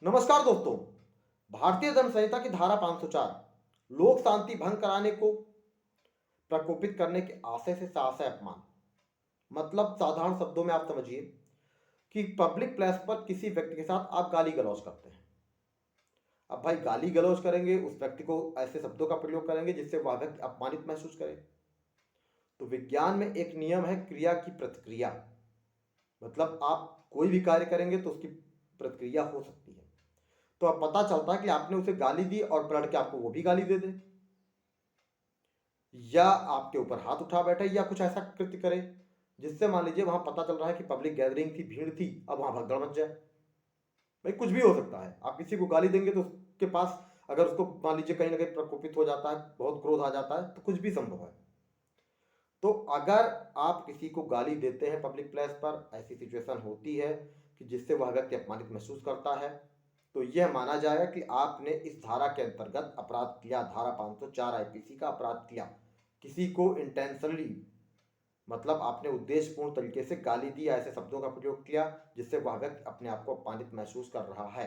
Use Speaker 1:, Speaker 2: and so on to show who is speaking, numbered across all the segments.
Speaker 1: नमस्कार दोस्तों। भारतीय दंड संहिता की धारा 504 लोक शांति भंग कराने को प्रकोपित करने के आशय से साहस्य अपमान। मतलब साधारण शब्दों में आप समझिए कि पब्लिक प्लेस पर किसी व्यक्ति के साथ आप गाली गलौज करते हैं। अब भाई गाली गलौज करेंगे, उस व्यक्ति को ऐसे शब्दों का प्रयोग करेंगे जिससे वह व्यक्ति अपमानित महसूस करे। तो विज्ञान में एक नियम है क्रिया की प्रतिक्रिया। मतलब आप कोई भी कार्य करेंगे तो उसकी प्रतिक्रिया हो सकती है। तो अब पता चलता है कि आपने उसे गाली दी और पलट के आपको वो भी गाली दे दे, या आपके ऊपर हाथ उठा बैठे, या कुछ ऐसा कृत्य करे जिससे मान लीजिए वहां पता चल रहा है कि पब्लिक गैदरिंग थी, भीड़ थी, अब वहां भगदड़ मच जाए। भाई कुछ भी हो सकता है। आप किसी को गाली देंगे तो उसके पास, अगर उसको मान लीजिए कहीं ना कहीं प्रकोपित हो जाता है, बहुत क्रोध आ जाता है, तो कुछ भी संभव है। तो अगर आप किसी को गाली देते हैं पब्लिक प्लेस पर, ऐसी सिचुएशन होती है कि जिससे वह व्यक्ति अपमानित महसूस करता है, तो यह माना जाएगा कि आपने इस धारा के अंतर्गत अपराध किया। धारा 504 आईपीसी का अपराध किया। किसी को इंटेंशनली, मतलब आपने उद्देश्यपूर्ण तरीके से गाली दी, ऐसे शब्दों का प्रयोग किया जिससे वह व्यक्ति अपने आप को अपमानित महसूस कर रहा है।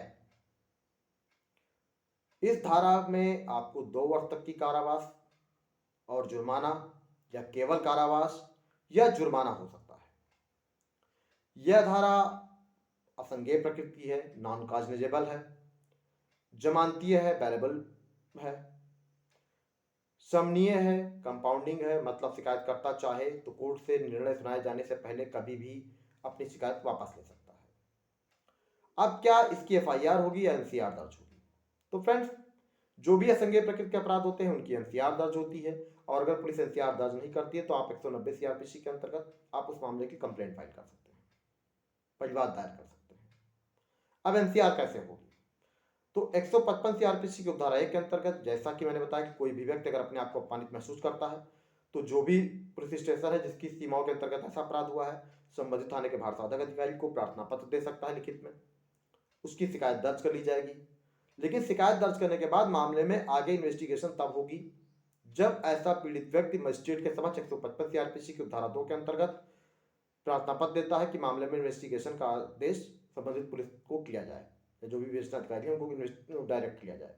Speaker 1: इस धारा में आपको 2 वर्ष तक की कारावास और जुर्माना, या केवल कारावास या जुर्माना हो सकता है। यह धारा असंज्ञेय प्रकृति की है, नॉन कॉग्निजेबल है, जमानतीय है, बेलेबल है, समनीय है, कंपाउंडिंग है। मतलब शिकायतकर्ता चाहे तो कोर्ट से निर्णय सुनाए जाने से पहले कभी भी अपनी शिकायत वापस ले सकता है। अब क्या इसकी एफआईआर होगी या एनसीआर दर्ज होगी? तो फ्रेंड्स, जो भी असंज्ञेय प्रकृति के अपराध होते हैं उनकी एनसीआर दर्ज होती है, और अगर पुलिस एनसीआर दर्ज नहीं करती है तो आप 190 सीआरपीसी के अंतर्गत आप उस मामले की कंप्लेंट फाइल कर सकते हैं, परिवाद दायर कर सकते हैं। अब एनसीआर कैसे होगी? तो 155 सीआरपीसी की उपधारा 1 के अंतर्गत, जैसा कि मैंने बताया कि कोई भी व्यक्ति अगर अपने आप को अपमानित महसूस करता है, तो जो भी पुलिस स्टेशन है जिसकी सीमाओं के अंतर्गत ऐसा अपराध हुआ है, संबंधित थाने के भारसाधक अधिकारी को प्रार्थना पत्र दे सकता है लिखित में। उसकी शिकायत दर्ज कर ली जाएगी। लेकिन शिकायत दर्ज करने के बाद मामले में आगे इन्वेस्टिगेशन तब होगी जब ऐसा पीड़ित व्यक्ति मजिस्ट्रेट के समक्ष 155 सीआरपीसी की उपधारा 2 के अंतर्गत प्रार्थना पत्र देता है कि मामले में इन्वेस्टिगेशन का आदेश संबंधित पुलिस को किया जाए, या जो भी विवेचना अधिकारी है उनको डायरेक्ट किया जाए।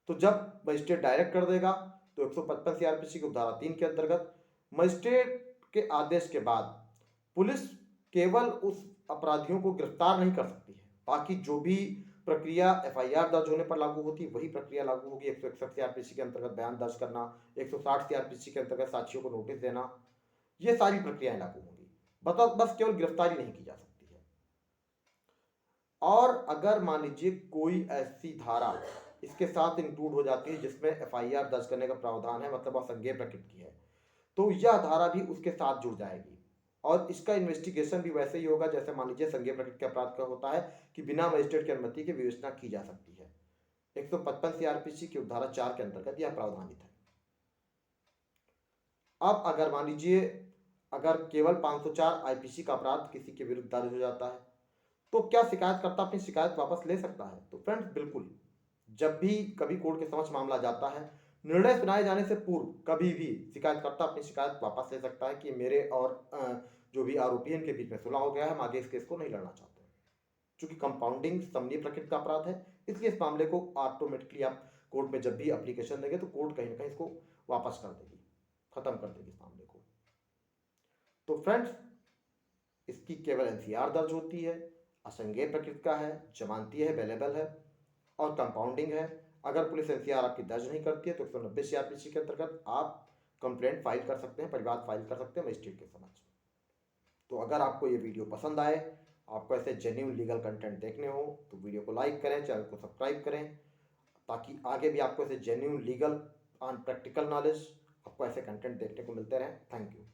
Speaker 1: तो जब मजिस्ट्रेट डायरेक्ट कर देगा तो 155 सीआरपीसी की उपधारा 3 के अंतर्गत मजिस्ट्रेट के आदेश के बाद पुलिस केवल उस अपराधियों को गिरफ्तार नहीं कर सकती है, बाकी जो भी प्रक्रिया एफआईआर दर्ज होने पर लागू होती है वही प्रक्रिया लागू होगी। 161 सीआरपीसी के अंतर्गत बयान दर्ज करना, 160 सीआरपीसी के अंतर्गत साक्षियों को नोटिस देना, ये सारी प्रक्रियाएं लागू होंगी। बस केवल गिरफ्तारी नहीं की जा सकती है। और अगर मान लीजिए कोई ऐसी धारा इसके साथ इंक्लूड हो जाती है जिसमें एफआईआर दर्ज करने का प्रावधान है, मतलब असंज्ञेय प्रकृति की है, तो यह धारा भी उसके साथ जुड़ जाएगी। और इसका इन्वेस्टिगेशन भी वैसे ही होगा जैसे मान लीजिए संज्ञेय प्रकृति के अपराध का होता है कि बिना मजिस्ट्रेट की अनुमति के विवेचना की जा सकती है। 155 सीआरपीसी की उपधारा 4 के अंतर्गत यह प्रावधानित है। अब अगर मान लीजिए अगर केवल 504 आईपीसी का अपराध किसी के विरुद्ध दर्ज हो जाता है, तो क्या शिकायतकर्ता अपनी शिकायत वापस ले सकता है? तो फ्रेंड्स बिल्कुल। जब भी कभी कोर्ट के समक्ष मामला जाता है, निर्णय सुनाए जाने से पूर्व कभी भी शिकायतकर्ता अपनी शिकायत वापस ले सकता है कि मेरे और जो भी आरोपी हैं इनके बीच में सुलह हो गया है, हम आगे इस केस को नहीं लड़ना चाहते। चूंकि कंपाउंडिंग समनीय प्रकृति का अपराध है, इसलिए इस मामले को ऑटोमेटिकली आप कोर्ट में जब भी एप्लीकेशन देंगे तो कोर्ट कहीं ना कहीं इसको वापस कर देगी, खत्म कर देगी इस मामले को। तो फ्रेंड्स, इसकी केवल एनसीआर दर्ज होती है, असंज्ञेय प्रकृति का है, जमानती है, अवेलेबल है और कंपाउंडिंग है। अगर पुलिस एनसीआर आपकी दर्ज नहीं करती है तो 190 सीआरपीसी के अंतर्गत आप कंप्लेंट फाइल कर सकते हैं, परिवाद फाइल कर सकते हैं मजिस्ट्रेट के समक्ष। तो अगर आपको ये वीडियो पसंद आए, आपको ऐसे जेन्युइन लीगल कंटेंट देखने हो तो वीडियो को लाइक करें, चैनल को सब्सक्राइब करें, ताकि आगे भी आपको ऐसे genuine legal on practical knowledge, आपको ऐसे कंटेंट देखने को मिलते रहें। Thank you.